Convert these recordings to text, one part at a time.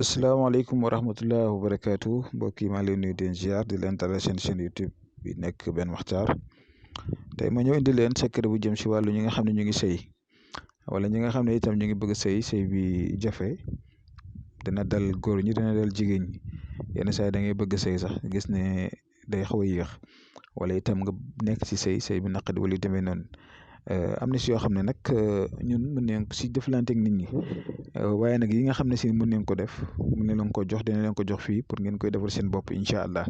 asalaamaaleykum wa rahmatulah wa barakaatu mbokk yi maa ngi leen nuyu di leen ziar di leen dalal seen chaîne YouTube bi nekk benn waxtaan tey ma ñëw indi leen secret bu jëm si wàllu ñi nga xam ne ñu ngi sëy wala ñi nga xam ne itam ñu ngi bëgg sëy sëy bi jafe dina dal góor ñi dina dal jigéen ñi yenn saa yi da ngay bëgg sëy sax gis ne day xaw a yéex wala itam nga nekk si sëy bi naqadi wala yu demee noonu. am na si yoo xam ne nag ñun mën nañ ko si jëflante ak nit ñi waaye nag yi nga xam ne si mën nañ ko def mën nañ leen ko jox dina leen ko jox fii pour ngeen koy defal seen bopp incha allah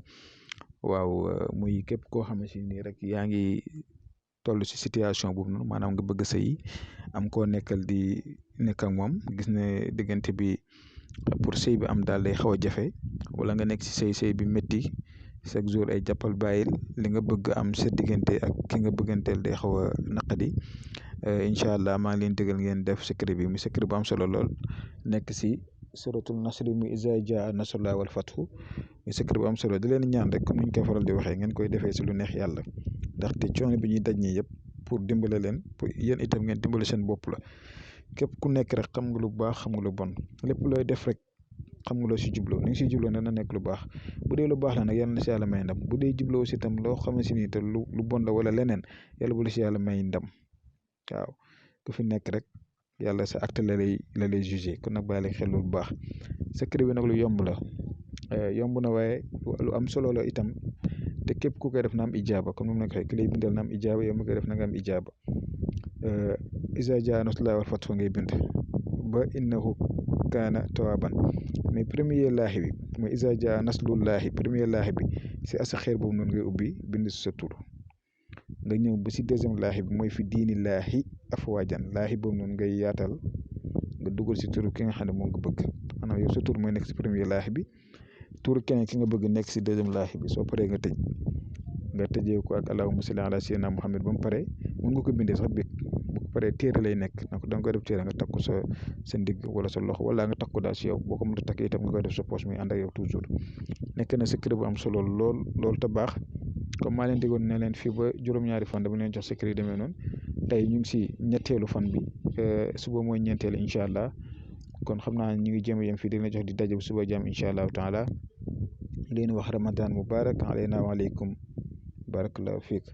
waaw muy képp koo xam ne si nii rek yaa ngi toll si situation boobu noonu maanaam nga bëgg sëy am koo nekkal di nekk ak moom gis ne diggante bi pour sëy bi am daal day xaw a jafe wala nga nekk si sëy bi métti chaque jour ay jàppal bàyyil li nga bëgg am sa diggante ak ki nga bëgganteel day xaw a naqadi incha allah maa ngi leen digal ngeen def secret bi mu secret bu am solo lool nekk si suratul nasri mu iza jaa nasrullahi wal fathu mu secret bu am solo di leen ñaan rek comme ni ñu koy faral di waxee ngeen koy defee si lu neex yàlla ndaxte coono bi ñuy daj ñii yëpp pour dimbale leen pour yéen itam ngeen dimbale seen bopp la képp ku nekk rek xam nga lu baax xam nga lu bon lépp looy def rek. xam nga loo si jubloo ni nga si jubloo ne na nekk lu baax bu dee lu baax la nag yàlla na si yàlla may ndam bu dee jubloo si itam loo xam ne si nii te lu bon la wala leneen yàlla bu la si yàlla may ndam waaw ku fi nekk rek yàlla sa acte la lay jugé kon nag bàyyi la xel lu baax secret bi nag lu yomb la yomb na waaye lu am solo la itam te képp ku koy def na am ijaaba comme moom la ko waxee ki lay bindal na am ijaaba yow mi koy def na nga am ijaaba iza jaa nasrullahi wal fathu ngay bind ba innahu kaana tawaaban mais premier laahi bi mooy iza jaa nasrullahi premier laahi bi si asa xeer boobu noonu ngay ubbi bind si sa tur nga ñëw ba si deuxième laahi bi mooy fi diini laahi afwaajan laahi boobu noonu ngay yaatal nga dugal si tur ki nga xam ne moom nga bëgg maanaam yow sa tur mooy nekk si premier laahi bi tur keneen ki nga bëgg nekk si deuxième laahi bi soo paree nga tëj nga tëjee ko ak allahumma salli ala sayyidina Muhammad ba mu paree mën nga ko bindee sax bi pare téere lay nekk donc da nga koy def téere nga takk ko sa ndigg wala sa loxo wala nga takk ko daal si yow boo ko mën a takk itam nga koy def sa poche muy ànd ak yow toujours nekk na secret bu am solo lool te baax comme maa leen digoon ne leen fii ba juróom-ñaari fan dama leen jox secret yi demee noonu tey ñu ngi si ñetteelu fan bi suba mooy ñeenteelu incha allah kon xam naa ñu ngi jéem a yem fii dina jox di daje bu suba jàmm incha allahu taala leen wax ramadan mubarak alayna wa aleykum barakallahu fiik